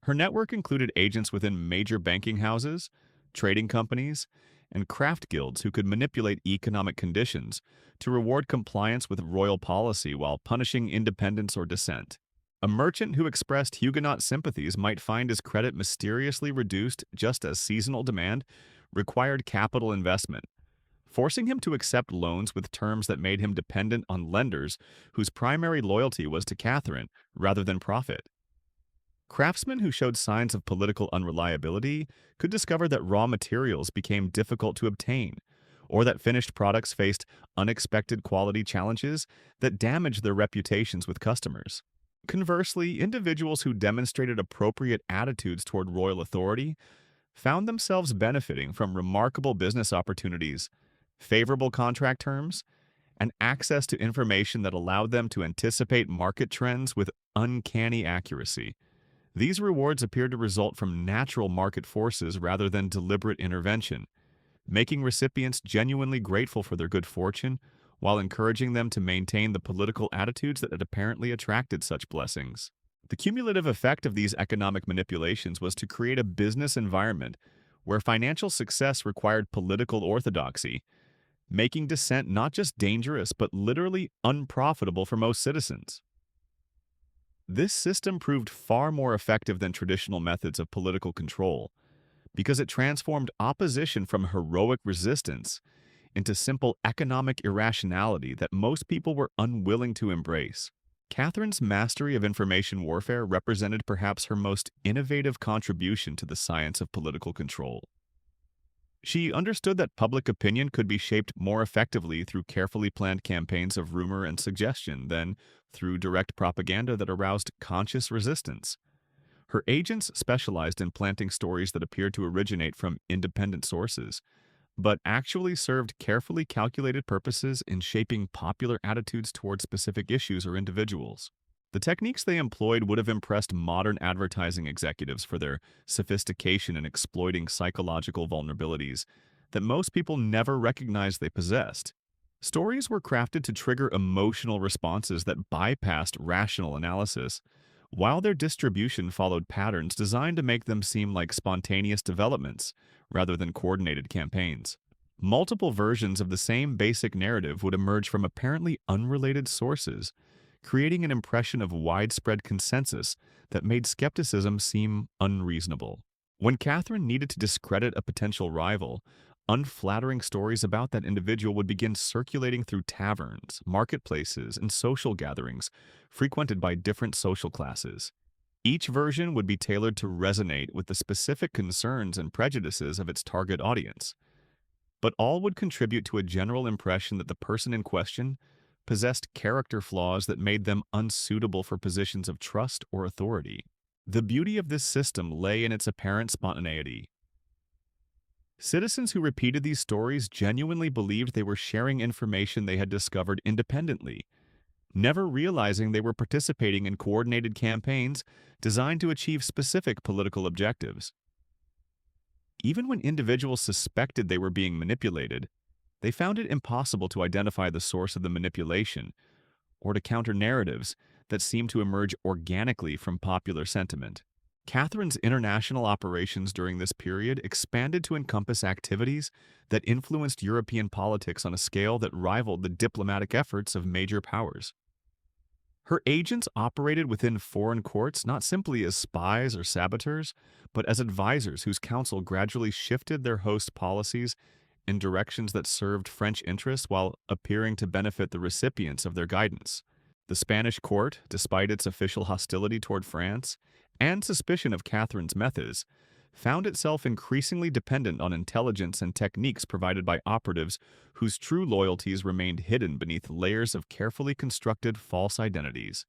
Her network included agents within major banking houses, trading companies, and craft guilds who could manipulate economic conditions to reward compliance with royal policy while punishing independence or dissent. A merchant who expressed Huguenot sympathies might find his credit mysteriously reduced just as seasonal demand required capital investment, forcing him to accept loans with terms that made him dependent on lenders whose primary loyalty was to Catherine rather than profit. Craftsmen who showed signs of political unreliability could discover that raw materials became difficult to obtain, or that finished products faced unexpected quality challenges that damaged their reputations with customers. Conversely, individuals who demonstrated appropriate attitudes toward royal authority found themselves benefiting from remarkable business opportunities, favorable contract terms, and access to information that allowed them to anticipate market trends with uncanny accuracy. These rewards appeared to result from natural market forces rather than deliberate intervention, making recipients genuinely grateful for their good fortune while encouraging them to maintain the political attitudes that had apparently attracted such blessings. The cumulative effect of these economic manipulations was to create a business environment where financial success required political orthodoxy, making dissent not just dangerous but literally unprofitable for most citizens. This system proved far more effective than traditional methods of political control because it transformed opposition from heroic resistance into simple economic irrationality that most people were unwilling to embrace. Catherine's mastery of information warfare represented perhaps her most innovative contribution to the science of political control. She understood that public opinion could be shaped more effectively through carefully planned campaigns of rumor and suggestion than through direct propaganda that aroused conscious resistance. Her agents specialized in planting stories that appeared to originate from independent sources, but actually served carefully calculated purposes in shaping popular attitudes toward specific issues or individuals. The techniques they employed would have impressed modern advertising executives for their sophistication in exploiting psychological vulnerabilities that most people never recognized they possessed. Stories were crafted to trigger emotional responses that bypassed rational analysis, while their distribution followed patterns designed to make them seem like spontaneous developments rather than coordinated campaigns. Multiple versions of the same basic narrative would emerge from apparently unrelated sources, creating an impression of widespread consensus that made skepticism seem unreasonable. When Catherine needed to discredit a potential rival, unflattering stories about that individual would begin circulating through taverns, marketplaces, and social gatherings frequented by different social classes. Each version would be tailored to resonate with the specific concerns and prejudices of its target audience, but all would contribute to a general impression that the person in question possessed character flaws that made them unsuitable for positions of trust or authority. The beauty of this system lay in its apparent spontaneity. Citizens who repeated these stories genuinely believed they were sharing information they had discovered independently, never realizing they were participating in coordinated campaigns designed to achieve specific political objectives. Even when individuals suspected they were being manipulated, they found it impossible to identify the source of the manipulation or to counter narratives that seemed to emerge organically from popular sentiment. Catherine's international operations during this period expanded to encompass activities that influenced European politics on a scale that rivaled the diplomatic efforts of major powers. Her agents operated within foreign courts not simply as spies or saboteurs, but as advisors whose counsel gradually shifted their host policies in directions that served French interests while appearing to benefit the recipients of their guidance. The Spanish court, despite its official hostility toward France and suspicion of Catherine's methods, found itself increasingly dependent on intelligence and techniques provided by operatives whose true loyalties remained hidden beneath layers of carefully constructed false identities.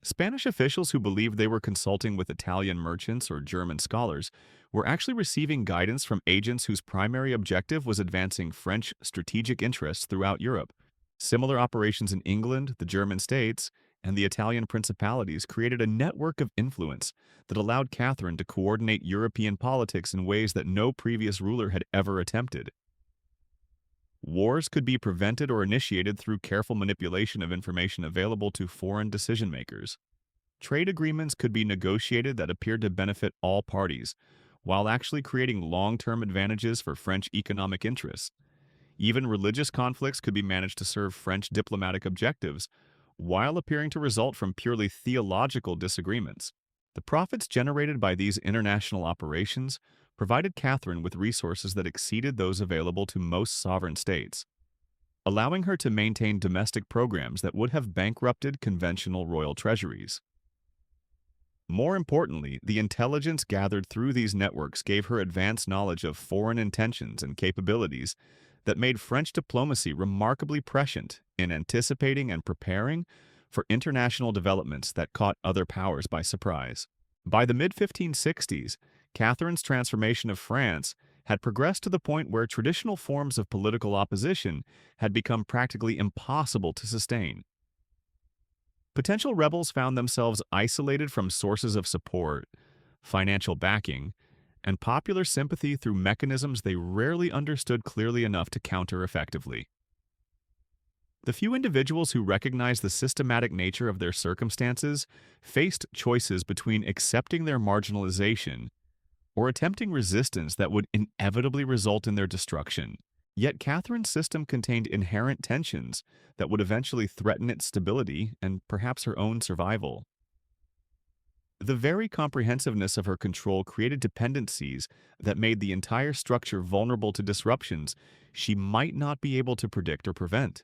Spanish officials who believed they were consulting with Italian merchants or German scholars were actually receiving guidance from agents whose primary objective was advancing French strategic interests throughout Europe. Similar operations in England, the German states, and the Italian principalities created a network of influence that allowed Catherine to coordinate European politics in ways that no previous ruler had ever attempted. Wars could be prevented or initiated through careful manipulation of information available to foreign decision-makers. Trade agreements could be negotiated that appeared to benefit all parties, while actually creating long-term advantages for French economic interests. Even religious conflicts could be managed to serve French diplomatic objectives, while appearing to result from purely theological disagreements. The profits generated by these international operations provided Catherine with resources that exceeded those available to most sovereign states, allowing her to maintain domestic programs that would have bankrupted conventional royal treasuries. More importantly, the intelligence gathered through these networks gave her advanced knowledge of foreign intentions and capabilities that made French diplomacy remarkably prescient in anticipating and preparing for international developments that caught other powers by surprise. By the mid-1560s, Catherine's transformation of France had progressed to the point where traditional forms of political opposition had become practically impossible to sustain. Potential rebels found themselves isolated from sources of support, financial backing, and popular sympathy through mechanisms they rarely understood clearly enough to counter effectively. The few individuals who recognized the systematic nature of their circumstances faced choices between accepting their marginalization or attempting resistance that would inevitably result in their destruction. Yet Catherine's system contained inherent tensions that would eventually threaten its stability and perhaps her own survival. The very comprehensiveness of her control created dependencies that made the entire structure vulnerable to disruptions she might not be able to predict or prevent.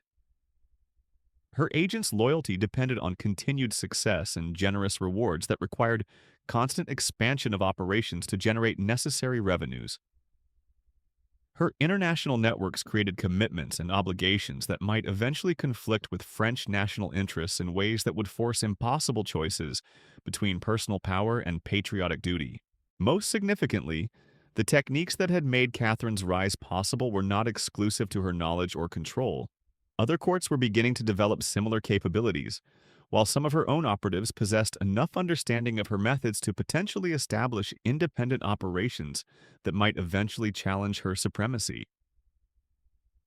Her agent's loyalty depended on continued success and generous rewards that required constant expansion of operations to generate necessary revenues. Her international networks created commitments and obligations that might eventually conflict with French national interests in ways that would force impossible choices between personal power and patriotic duty. Most significantly, the techniques that had made Catherine's rise possible were not exclusive to her knowledge or control. Other courts were beginning to develop similar capabilities, while some of her own operatives possessed enough understanding of her methods to potentially establish independent operations that might eventually challenge her supremacy.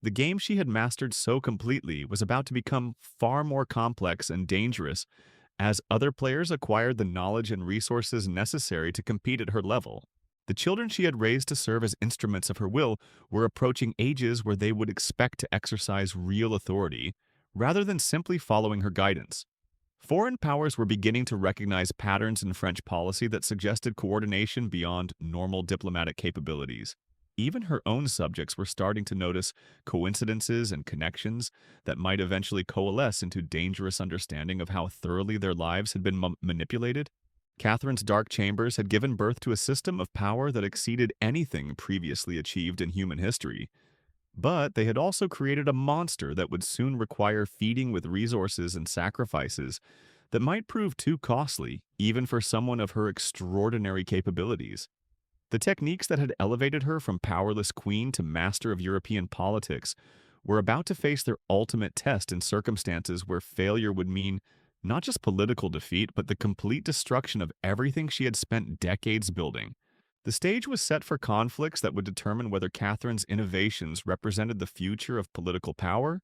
The game she had mastered so completely was about to become far more complex and dangerous as other players acquired the knowledge and resources necessary to compete at her level. The children she had raised to serve as instruments of her will were approaching ages where they would expect to exercise real authority, rather than simply following her guidance. Foreign powers were beginning to recognize patterns in French policy that suggested coordination beyond normal diplomatic capabilities. Even her own subjects were starting to notice coincidences and connections that might eventually coalesce into dangerous understanding of how thoroughly their lives had been manipulated. Catherine's dark chambers had given birth to a system of power that exceeded anything previously achieved in human history. But they had also created a monster that would soon require feeding with resources and sacrifices that might prove too costly, even for someone of her extraordinary capabilities. The techniques that had elevated her from powerless queen to master of European politics were about to face their ultimate test in circumstances where failure would mean not just political defeat, but the complete destruction of everything she had spent decades building. The stage was set for conflicts that would determine whether Catherine's innovations represented the future of political power,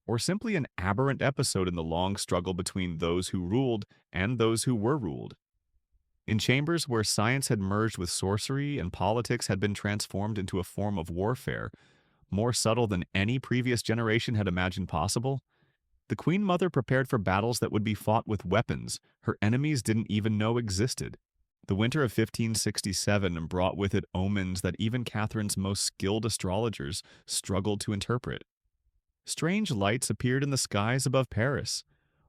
or simply an aberrant episode in the long struggle between those who ruled and those who were ruled. In chambers where science had merged with sorcery and politics had been transformed into a form of warfare, more subtle than any previous generation had imagined possible, The Queen Mother prepared for battles that would be fought with weapons her enemies didn't even know existed. The winter of 1567 brought with it omens that even Catherine's most skilled astrologers struggled to interpret. Strange lights appeared in the skies above Paris,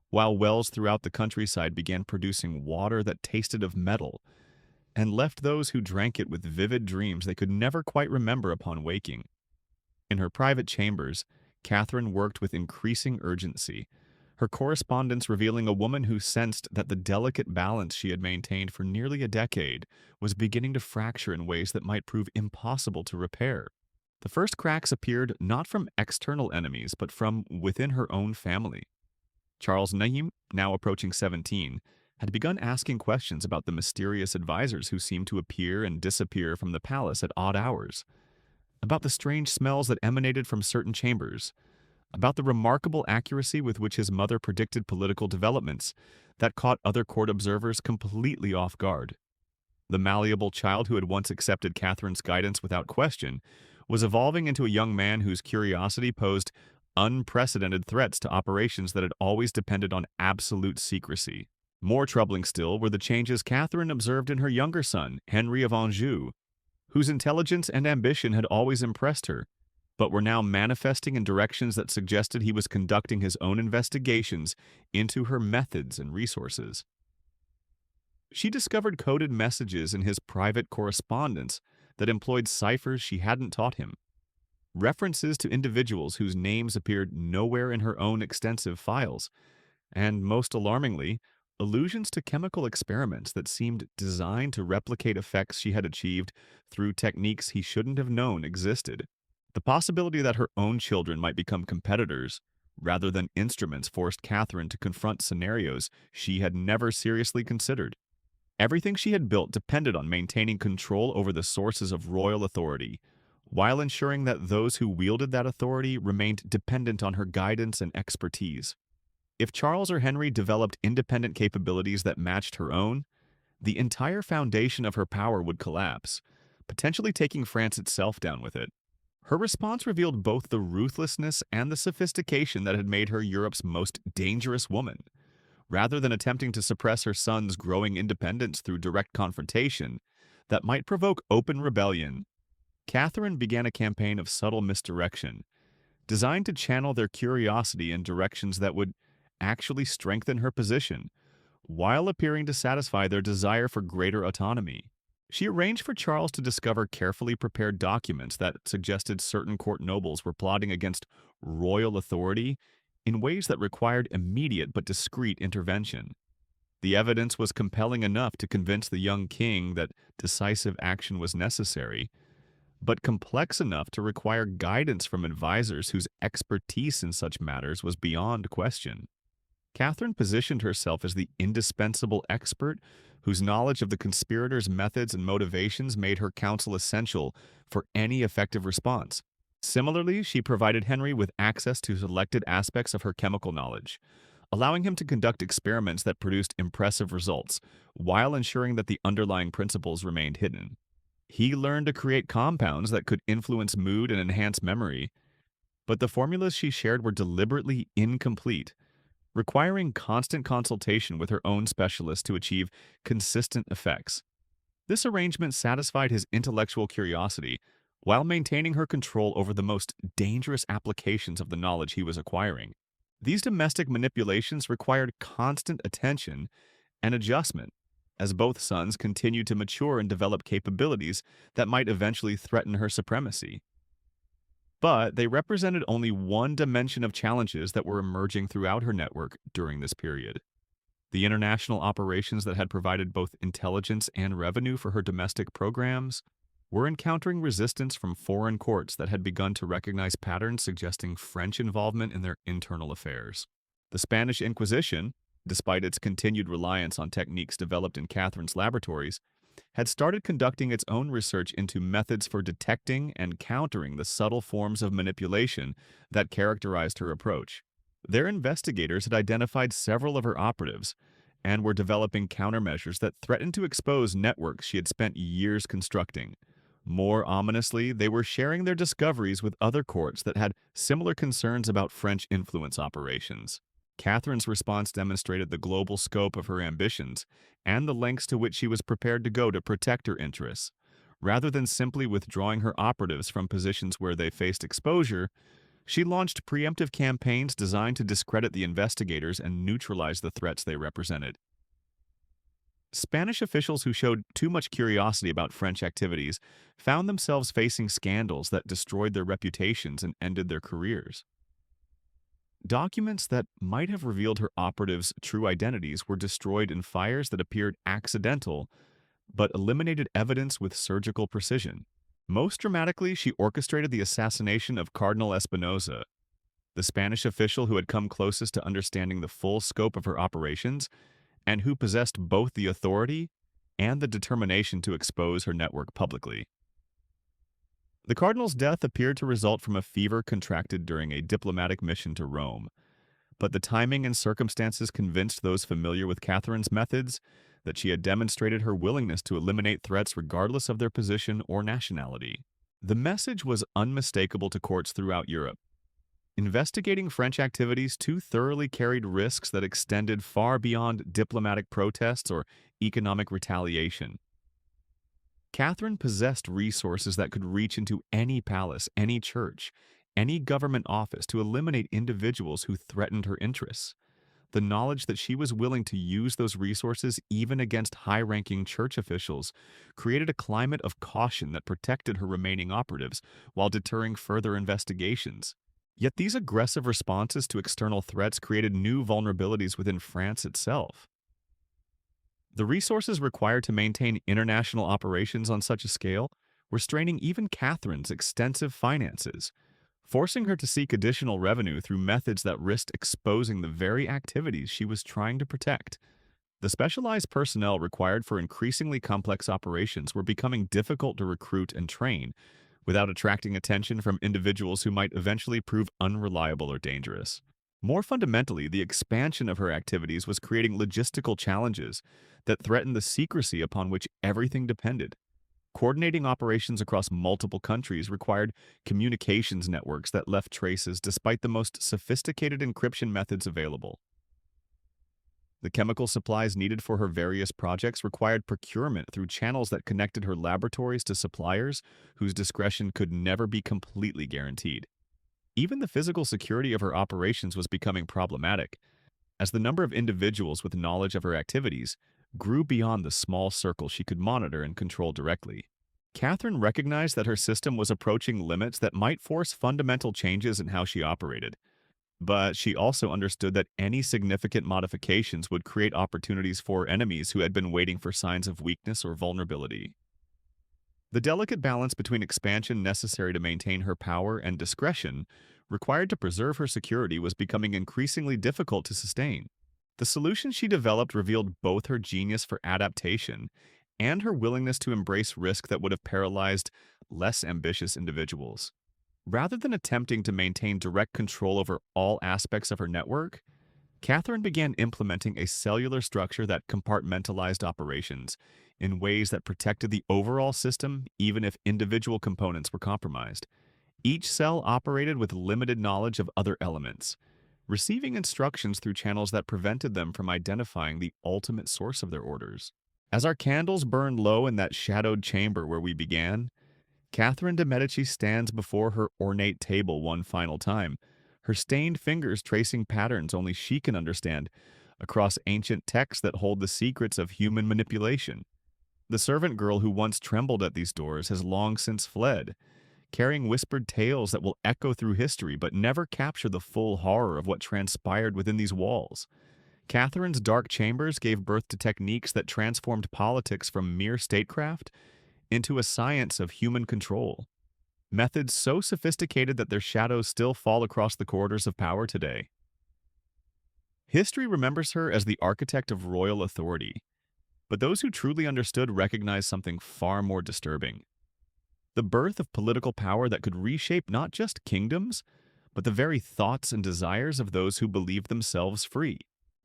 while wells throughout the countryside began producing water that tasted of metal and left those who drank it with vivid dreams they could never quite remember upon waking. In her private chambers, Catherine worked with increasing urgency, her correspondence revealing a woman who sensed that the delicate balance she had maintained for nearly a decade was beginning to fracture in ways that might prove impossible to repair. The first cracks appeared not from external enemies, but from within her own family. Charles Nahim, now approaching 17, had begun asking questions about the mysterious advisors who seemed to appear and disappear from the palace at odd hours, about the strange smells that emanated from certain chambers, about the remarkable accuracy with which his mother predicted political developments that caught other court observers completely off guard. The malleable child who had once accepted Catherine's guidance without question was evolving into a young man whose curiosity posed unprecedented threats to operations that had always depended on absolute secrecy. More troubling still were the changes Catherine observed in her younger son, Henry of Anjou, whose intelligence and ambition had always impressed her, but were now manifesting in directions that suggested he was conducting his own investigations into her methods and resources. She discovered coded messages in his private correspondence that employed ciphers she hadn't taught him, references to individuals whose names appeared nowhere in her own extensive files, and, most alarmingly, allusions to chemical experiments that seemed designed to replicate effects she had achieved through techniques he shouldn't have known existed. The possibility that her own children might become competitors rather than instruments forced Catherine to confront scenarios she had never seriously considered. Everything she had built depended on maintaining control over the sources of royal authority, while ensuring that those who wielded that authority remained dependent on her guidance and expertise. If Charles or Henry developed independent capabilities that matched her own, the entire foundation of her power would collapse, potentially taking France itself down with it. Her response revealed both the ruthlessness and the sophistication that had made her Europe's most dangerous woman. Rather than attempting to suppress her son's growing independence through direct confrontation that might provoke open rebellion, Catherine began a campaign of subtle misdirection, designed to channel their curiosity in directions that would actually strengthen her position, while appearing to satisfy their desire for greater autonomy. She arranged for Charles to discover carefully prepared documents that suggested certain court nobles were plotting against royal authority in ways that required immediate but discreet intervention. The evidence was compelling enough to convince the young king that decisive action was necessary, but complex enough to require guidance from advisors whose expertise in such matters was beyond question. Catherine positioned herself as the indispensable expert whose knowledge of the conspirators' methods and motivations made her counsel essential for any effective response. Similarly, she provided Henry with access to selected aspects of her chemical knowledge, allowing him to conduct experiments that produced impressive results, while ensuring that the underlying principles remained hidden. He learned to create compounds that could influence mood and enhance memory, but the formulas she shared were deliberately incomplete, requiring constant consultation with her own specialist to achieve consistent effects. This arrangement satisfied his intellectual curiosity while maintaining her control over the most dangerous applications of the knowledge he was acquiring. These domestic manipulations required constant attention and adjustment, as both sons continued to mature and develop capabilities that might eventually threaten her supremacy. But they represented only one dimension of challenges that were emerging throughout her network during this period. The international operations that had provided both intelligence and revenue for her domestic programs were encountering resistance from foreign courts that had begun to recognize patterns suggesting French involvement in their internal affairs. The Spanish Inquisition, despite its continued reliance on techniques developed in Catherine's laboratories, had started conducting its own research into methods for detecting and countering the subtle forms of manipulation that characterized her approach. Their investigators had identified several of her operatives and were developing countermeasures that threatened to expose networks she had spent years constructing. More ominously, they were sharing their discoveries with other courts that had similar concerns about French influence operations. Catherine's response demonstrated the global scope of her ambitions and the lengths to which she was prepared to go to protect her interests. Rather than simply withdrawing her operatives from positions where they faced exposure, she launched preemptive campaigns designed to discredit the investigators and neutralize the threats they represented. Spanish officials who showed too much curiosity about French activities found themselves facing scandals that destroyed their reputations and ended their careers. Documents that might have revealed her operatives' true identities were destroyed in fires that appeared accidental but eliminated evidence with surgical precision. Most dramatically, she orchestrated the assassination of Cardinal Espinosa, the Spanish official who had come closest to understanding the full scope of her operations and who possessed both the authority and the determination to expose her network publicly. The cardinal's death appeared to result from a fever contracted during a diplomatic mission to Rome, but the timing and circumstances convinced those familiar with Catherine's methods that she had demonstrated her willingness to eliminate threats regardless of their position or nationality. The message was unmistakable to courts throughout Europe. Investigating French activities too thoroughly carried risks that extended far beyond diplomatic protests or economic retaliation. Catherine possessed resources that could reach into any palace, any church, any government office to eliminate individuals who threatened her interests. The knowledge that she was willing to use those resources even against high-ranking church officials created a climate of caution that protected her remaining operatives while deterring further investigations. Yet these aggressive responses to external threats created new vulnerabilities within France itself. The resources required to maintain international operations on such a scale were straining even Catherine's extensive finances, forcing her to seek additional revenue through methods that risked exposing the very activities she was trying to protect. The specialized personnel required for increasingly complex operations were becoming difficult to recruit and train, without attracting attention from individuals who might eventually prove unreliable or dangerous. More fundamentally, the expansion of her activities was creating logistical challenges that threatened the secrecy upon which everything depended. Coordinating operations across multiple countries required communications networks that left traces despite the most sophisticated encryption methods available. The chemical supplies needed for her various projects required procurement through channels that connected her laboratories to suppliers whose discretion could never be completely guaranteed. Even the physical security of her operations was becoming problematic, as the number of individuals with knowledge of her activities grew beyond the small circle she could monitor and control directly. Catherine recognized that her system was approaching limits that might force fundamental changes in how she operated, but she also understood that any significant modifications would create opportunities for enemies who had been waiting for signs of weakness or vulnerability. The delicate balance between expansion necessary to maintain her power and discretion required to preserve her security was becoming increasingly difficult to sustain. The solution she developed revealed both her genius for adaptation and her willingness to embrace risk that would have paralyzed less ambitious individuals. Rather than attempting to maintain direct control over all aspects of her network, Catherine began implementing a cellular structure that compartmentalized operations in ways that protected the overall system even if individual components were compromised. Each cell operated with limited knowledge of other elements, receiving instructions through channels that prevented them from identifying the ultimate source of their orders. As our candles burn low in that shadowed chamber where we began, Catherine de Medici stands before her ornate table one final time, her stained fingers tracing patterns only she can understand across ancient texts that hold the secrets of human manipulation. The servant girl who once trembled at these doors has long since fled, carrying whispered tales that will echo through history but never capture the full horror of what transpired within these walls. Catherine's dark chambers gave birth to techniques that transformed politics from mere statecraft into a science of human control. Methods so sophisticated that their shadows still fall across the corridors of power today. History remembers her as the architect of royal authority, but those who truly understood recognized something far more disturbing. The birth of political power that could reshape not just kingdoms, but the very thoughts and desires of those who believed themselves free.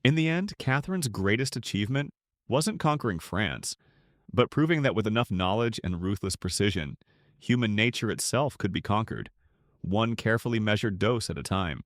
In the end, Catherine's greatest achievement wasn't conquering France, but proving that with enough knowledge and ruthless precision, human nature itself could be conquered, one carefully measured dose at a time.